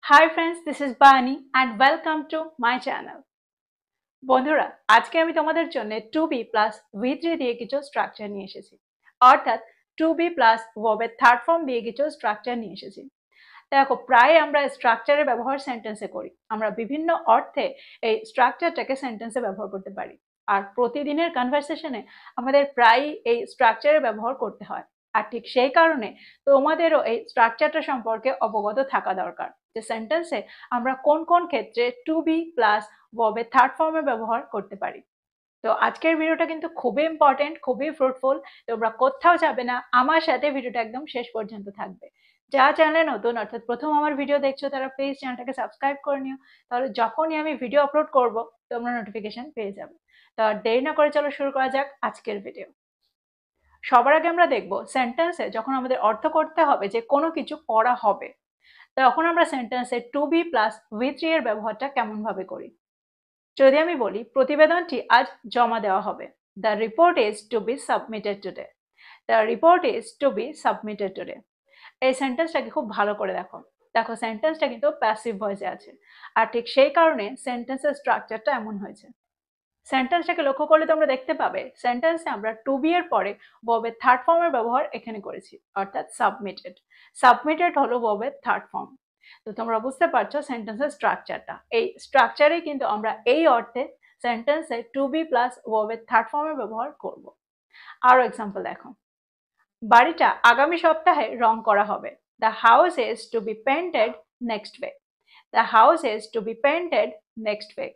Hi friends, this is Bani and welcome to my channel. বন্ধুরা, আজকে আমি তোমাদের জন্য 2b plus v3 দিয়ে কিছু স্ট্রাকচার নিয়ে এসেছি। অর্থাৎ 2b plus verb-এর থার্ড ফর্ম দিয়ে কিছু স্ট্রাকচার নিয়ে এসেছি। দেখো, প্রায় আমরা স্ট্রাকচারের ব্যবহার সেন্টেন্সে করি। আমরা বিভিন্ন অর্থে এই স্ট্রাকচারটাকে সেন্টেন্সে ব্যবহার করতে পারি। আর প্রতিদিনের কনভারসেশনে আমাদের প্রায়ই এই স্ট্রাকচারের ব্যবহার করতে হয়। আর ঠিক সেই কারণে তোমাদেরও এই স্ট্রাকচারটা সম্পর্কে অবগত থাকা দরকার যে সেন্টেন্সে আমরা কোন কোন ক্ষেত্রে টু বি প্লাস ভার্বের থার্ড ফর্মের ব্যবহার করতে পারি। তো আজকের ভিডিওটা কিন্তু খুবই ইম্পর্টেন্ট, খুবই ফ্রুটফুল। তোমরা কোথাও যাবে না, আমার সাথে ভিডিওটা একদম শেষ পর্যন্ত থাকবে। যারা চ্যানেলে নতুন অর্থাৎ প্রথম আমার ভিডিও দেখছো তারা প্লিজ চ্যানেলটাকে সাবস্ক্রাইব করে নিও, তাহলে যখনই আমি ভিডিও আপলোড করব তোমরা নোটিফিকেশন পেয়ে যাবে। তো আর দেরি না করে চলো শুরু করা যাক আজকের ভিডিও। সবার আগে আমরা দেখব সেন্টেন্সে যখন আমাদের অর্থ করতে হবে যে কোনো কিছু করা হবে, তখন আমরা সেন্টেন্সে টু বি প্লাস ভি3 এর ব্যবহারটা কেমন ভাবে করি। যদি আমি বলি প্রতিবেদনটি আজ জমা দেওয়া হবে, the report is to be submitted today. The report is to be submitted today. এই সেন্টেন্সটাকে খুব ভালো করে দেখো। দেখো, সেন্টেন্সটা কিন্তু প্যাসিভ ভয়েসে আছে, আর ঠিক সেই কারণে সেন্টেন্সের স্ট্রাকচারটা এমন হয়েছে। সেন্টেন্সটাকে লক্ষ্য করলে তোমরা দেখতে পাবে সেন্টেন্সে আমরা টু বি এর পরে ভার্বের থার্ড ফর্মের ব্যবহার এখানে করেছি, অর্থাৎ সাবমিটেড। সাবমিটেড হলো ভার্বের থার্ড ফর্ম। তো তোমরা বুঝতে পারছো সেন্টেন্সের স্ট্রাকচারটা। এই স্ট্রাকচারেই কিন্তু আমরা এই অর্থে সেন্টেন্সে টু বি প্লাস ভার্বের থার্ড ফর্মের ব্যবহার করব। আরো এক্সাম্পল দেখো, বাড়িটা আগামী সপ্তাহে রং করা হবে। The house is to be painted next week. The house is to be painted next week.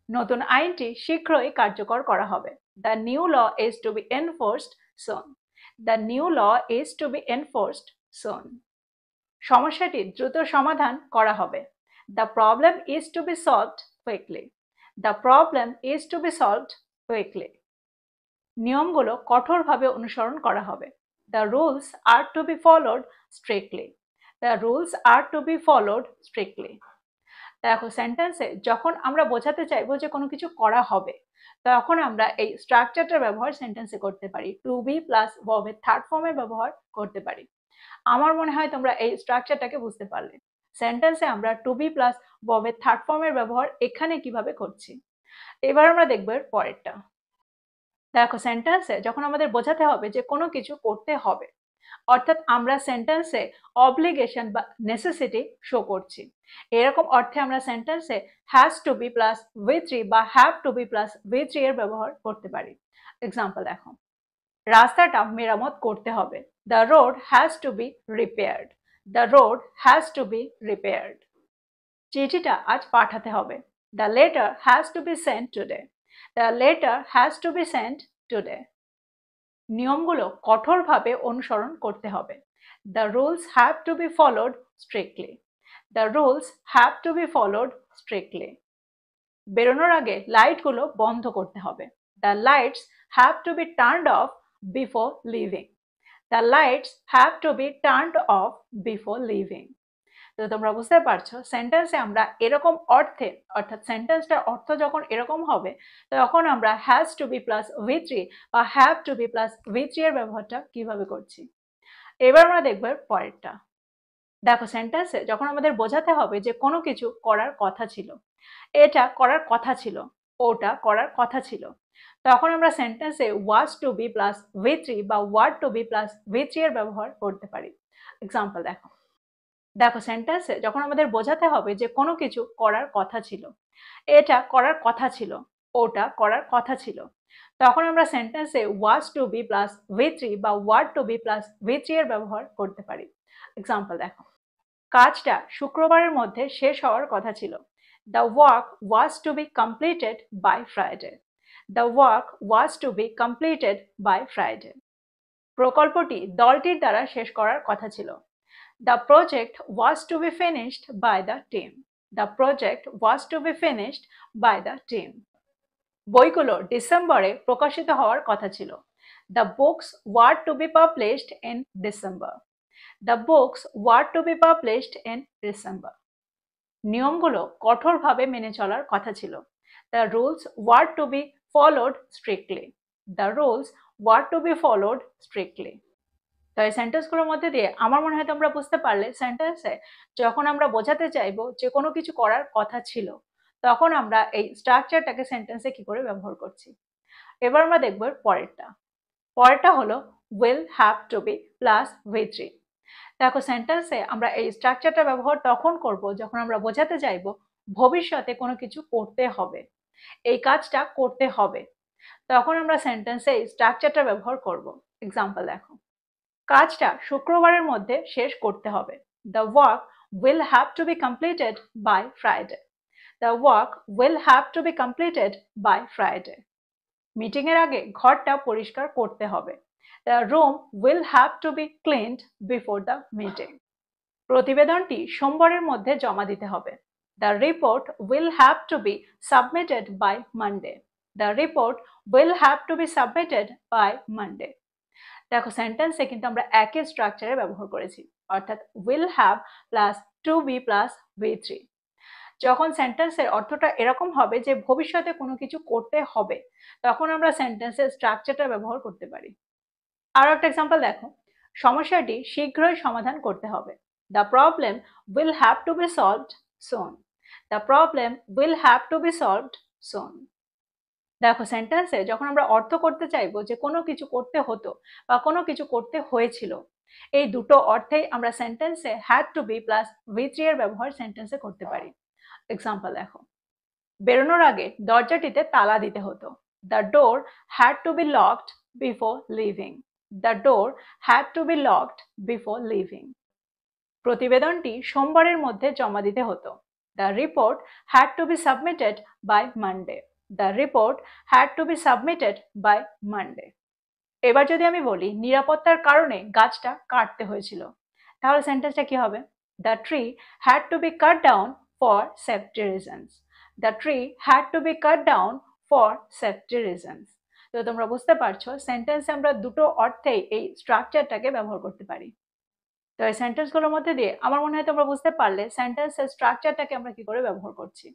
নতুন আইনটি শীঘ্রই কার্যকর করা হবে। The new law is to be enforced soon. The new law is to be enforced soon. সমস্যাটি দ্রুত সমাধান করা হবে। The problem is to be solved quickly. The problem is to be solved quickly. নিয়মগুলো কঠোরভাবে অনুসরণ করা হবে। The rules are to be followed strictly. The rules are to be followed strictly. দেখো, সেন্টেন্সে যখন আমরা বোঝাতে চাইবো যে কোনো কিছু করা হবে, তখন আমরা এই স্ট্রাকচারটার ব্যবহার সেন্টেন্সে করতে পারি। টু বি প্লাস ভার্বের থার্ড ফর্মের ব্যবহার করতে পারি। আমার মনে হয় তোমরা এই স্ট্রাকচারটাকে বুঝতে পারলে। সেন্টেন্সে আমরা টু বি প্লাস ভার্বের থার্ড ফর্মের ব্যবহার এখানে কিভাবে করছি। এবার আমরা দেখবো এর পরেরটা। দেখো, সেন্টেন্সে যখন আমাদের বোঝাতে হবে যে কোনো কিছু করতে হবে, অর্থাৎ আমরা সেন্টেন্সে অব্লিগেশন বা নেসেসিটি শো করছি, এরকম অর্থে আমরা সেন্টেন্সে হ্যাজ টু বি প্লাস ভি3 বা হ্যাভ টু বি প্লাস ভি3 এর ব্যবহার করতে পারি। এক্সাম্পল দেখো, রাস্তাটা মেরামত করতে হবে। The road has to be repaired. The road has to be repaired. চিঠিটা আজ পাঠাতে হবে। The letter has to be sent today. The letter has to be sent today. নিয়মগুলো কঠোরভাবে অনুসরণ করতে হবে। The rules have to be followed strictly. The rules have to be followed strictly. বেরোনোর আগে লাইটগুলো বন্ধ করতে হবে। The lights have to be turned off before leaving. The lights have to be turned off before leaving. তো তোমরা বুঝতে পারছো সেন্টেন্সে আমরা এরকম অর্থে, অর্থাৎ সেন্টেন্সটার অর্থ যখন এরকম হবে, তখন আমরা হ্যাজ টু বি প্লাস ভি3 বা হ্যাভ টু বি প্লাস ভি3 এর ব্যবহারটা কিভাবে করছি। এবার আমরা দেখবো পরেরটা। দেখো, সেন্টেন্সে যখন আমাদের বোঝাতে হবে যে কোনো কিছু করার কথা ছিল, এটা করার কথা ছিল, ওটা করার কথা ছিল, তখন আমরা সেন্টেন্সে ওয়াজ টু বি প্লাস ভি3 বা ওয়ার্ড টু বি প্লাস ভি3 এর ব্যবহার করতে পারি। এক্সাম্পল দেখো, দেখো, সেন্টেন্সে যখন আমাদের বোঝাতে হবে যে কোনো কিছু করার কথা ছিল, এটা করার কথা ছিল, ওটা করার কথা ছিল, তখন আমরা সেন্টেন্সে ওয়াজ টু বি প্লাস ভি3 বা ওয়ার্ড টু বি প্লাস ভি3 এর ব্যবহার করতে পারি। এক্সাম্পল দেখো, কাজটা শুক্রবারের মধ্যে শেষ হওয়ার কথা ছিল। The work was to be completed by Friday. The work was to be completed by Friday. প্রকল্পটি দলটির দ্বারা শেষ করার কথা ছিল। The project was to be finished by the team. The project was to be finished by the team. বইগুলো ডিসেম্বরে প্রকাশিত হওয়ার কথা ছিল। The books were to be published in December. The books were to be published in December. নিয়মগুলো কঠোরভাবে মেনে চলার কথা ছিল। The rules were to be followed strictly. The rules were to be followed strictly. তো এই সেন্টেন্সগুলোর মধ্যে দিয়ে আমার মনে হয় তোমরা বুঝতে পারলে সেন্টেন্সে যখন আমরা বোঝাতে চাইবো যে কোনো কিছু করার কথা ছিল, তখন আমরা এই স্ট্রাকচারটাকে সেন্টেন্সে কি করে ব্যবহার করছি। এবার আমরা দেখবো পরেরটা। পরেরটা হলো will have to be plus V3। দেখো সেন্টেন্সে আমরা এই স্ট্রাকচারটা ব্যবহার তখন করব যখন আমরা বোঝাতে চাইবো ভবিষ্যতে কোনো কিছু করতে হবে, এই কাজটা করতে হবে, তখন আমরা সেন্টেন্সে এই স্ট্রাকচারটা ব্যবহার করব। এক্সাম্পল দেখো, কাজটা শুক্রবারের মধ্যে শেষ করতে হবে। The work will have to be completed by Friday. The work will have to be completed by Friday. Meeting এর আগে ঘরটা পরিষ্কার করতে হবে। The room will have to be cleaned before the meeting. প্রতিবেদনটি সোমবারের মধ্যে জমা দিতে হবে। The report will have to be submitted by Monday. The report will have to be submitted by Monday. দেখো সেন্টেন্সে কিন্তু আমরা একই স্ট্রাকচারে ব্যবহার করেছি, অর্থাৎ will have plus to be plus V3। যখন সেন্টেন্সের অর্থটা এরকম হবে যে ভবিষ্যতে কোনো কিছু করতে হবে, তখন আমরা সেন্টেন্সের স্ট্রাকচারটা ব্যবহার করতে পারি। আরো একটা এক্সাম্পল দেখো, সমস্যাটি শীঘ্রই সমাধান করতে হবে। The problem will have to be solved soon. The problem will have to be solved soon. দেখো সেন্টেন্সে যখন আমরা অর্থ করতে চাইবো যে কোনো কিছু করতে হতো বা কোনো কিছু করতে হয়েছিল, এই দুটো অর্থেই আমরা সেন্টেন্সে had to B plus V3 এর ব্যবহার সেন্টেন্সে করতে পারি। এক্সাম্পল দেখো, বেরোনোর আগে দরজাটিতে তালা দিতে হতো। The door had to be locked before leaving. The door had to be locked before leaving. প্রতিবেদনটি সোমবারের মধ্যে জমা দিতে হতো। The report had to be submitted by Monday. The report had to be submitted by Monday. এবার যদি আমি বলি নিরাপত্তার কারণে গাছটা কাটতে হয়েছিল, তাহলে সেন্টেন্সটা কি হবে? The tree had to be cut down for safety reasons. The tree had to be cut down for safety reasons. তো তোমরা বুঝতে পারছো সেন্টেন্সে আমরা দুটো অর্থেই এই স্ট্রাকচারটাকে ব্যবহার করতে পারি। তো এই সেন্টেন্সগুলোর মধ্যে দিয়ে আমার মনে হয় তোমরা বুঝতে পারলে সেন্টেন্সের স্ট্রাকচারটাকে আমরা কি করে ব্যবহার করছি।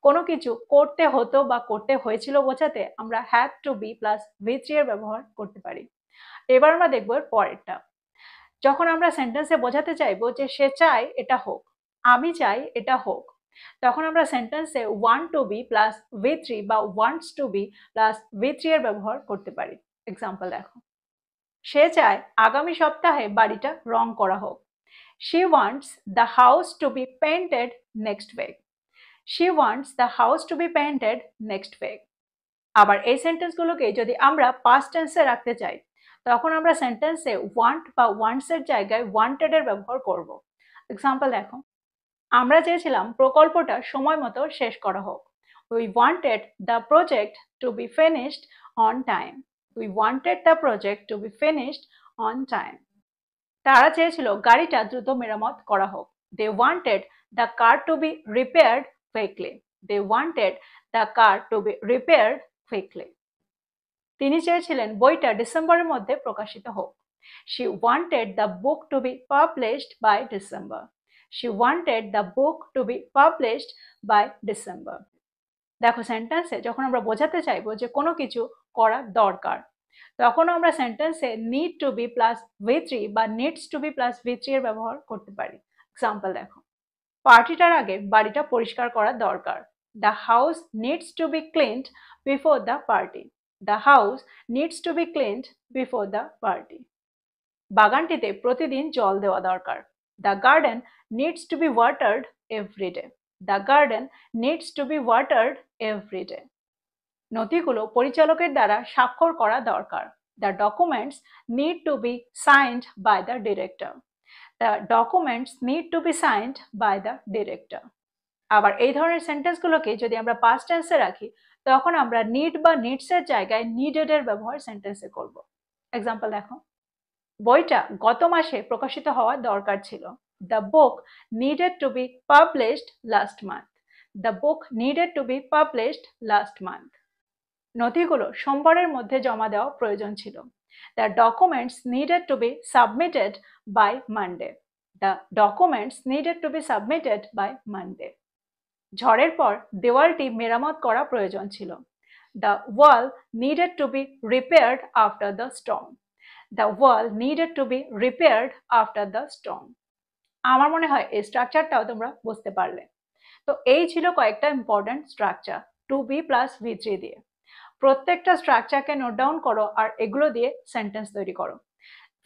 কোনো কিছু করতে হতো বা করতে হয়েছিল বোঝাতে আমরা had to B plus V3 এর ব্যবহার করতে পারি। এবার আমরা দেখবো এর পরেরটা। যখন আমরা সেন্টেন্সে বোঝাতে চাইবো যে সে চায় এটা হোক, আমি চাই এটা হোক, তখন আমরা সেন্টেন্সে want to B plus V3 বা wants to B plus V3 এর ব্যবহার করতে পারি। এক্সাম্পল দেখো, সে চায় আগামী সপ্তাহে বাড়িটা রং করা হোক। She wants the house to be painted next week. She wants the house to be painted next week. আবার এই সেন্টেন্সগুলোকে যদি আমরা পাস্ট টেন্সে রাখতে চাই, তখন আমরা সেন্টেন্সে ওয়ান্ট বা ওয়ান্টস এর জায়গায় ওয়ান্টেড এর ব্যবহার করব। এক্সাম্পল দেখো, আমরা চেয়েছিলাম প্রকল্পটা সময় মতো শেষ করা হোক। We wanted the project to be finished on time. We wanted the project to be finished on time. তারা চেয়েছিল গাড়িটা দ্রুত মেরামত করা হোক। They wanted the car to be repaired quickly. They wanted the car to be repaired quickly. তিনি চেয়েছিলেন বইটা ডিসেম্বরের মধ্যে প্রকাশিত হোক। She wanted the book to be published by December. She wanted the book to be published by December. দেখো সেন্টেন্সে যখন আমরা বোঝাতে চাইবো যে কোনো কিছু করা দরকার, তখন আমরা সেন্টেন্সে need to B plus V3 বা needs to B plus V3 এর ব্যবহার করতে পারি। এক্সাম্পল দেখো, পার্টিটার আগে বাড়িটা পরিষ্কার করা দরকার। The house needs to be cleaned before the party. The house needs to be cleaned before the party. বাগানটিতে প্রতিদিন জল দেওয়া দরকার। The garden needs to be watered every day. The garden needs to be watered every day. নথিগুলো পরিচালকের দ্বারা স্বাক্ষর করা দরকার। The documents need to be signed by the director. The documents need to be signed by the director. আবার এই ধরনের সেন্টেন্সগুলোকে যদি আমরা পাস্ট টেন্সে রাখি, তখন আমরা নিড বা নিডস এর জায়গায় নিডেড এর ব্যবহার সেন্টেন্সে করব। এক্সাম্পল দেখো, বইটা গত মাসে প্রকাশিত হওয়া দরকার ছিল। The book needed to be published last month. The book needed to be published last month. নথিগুলো সোমবারের মধ্যে জমা দেওয়া প্রয়োজন ছিল। The documents needed to be submitted by Monday. The documents needed to be submitted by Monday. ঝড়ের পর দেওয়ালটি মেরামত করা প্রয়োজন ছিল। The wall needed to be repaired after the storm. The wall needed to be repaired after the storm. আমার মনে হয় এই স্ট্রাকচারটাও তোমরা বুঝতে পারলে। তো এই ছিল কয়েকটা important structure 2b plus v3 দিয়ে। প্রত্যেকটা স্ট্রাকচারকে নোট ডাউন করো আর এগুলো দিয়ে সেন্টেন্স তৈরি করো।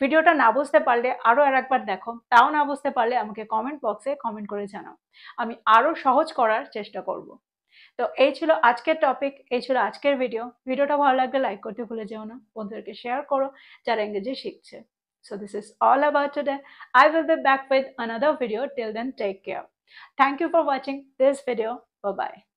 ভিডিওটা না বুঝতে পারলে আরো একবার দেখো, তাও না বুঝতে পারলে আমাকে কমেন্ট বক্সে কমেন্ট করে জানাও, আমি আরো সহজ করার চেষ্টা করব। তো এই ছিল আজকের টপিক, এই ছিল আজকের ভিডিওটা ভালো লাগলে লাইক করতে ভুলে যেও না, বন্ধুদেরকে শেয়ার করো যারা ইংরেজি শিখছে। So this is all about today. I will be back with another video. Till then, take care. Thank you for watching this video. Bye bye.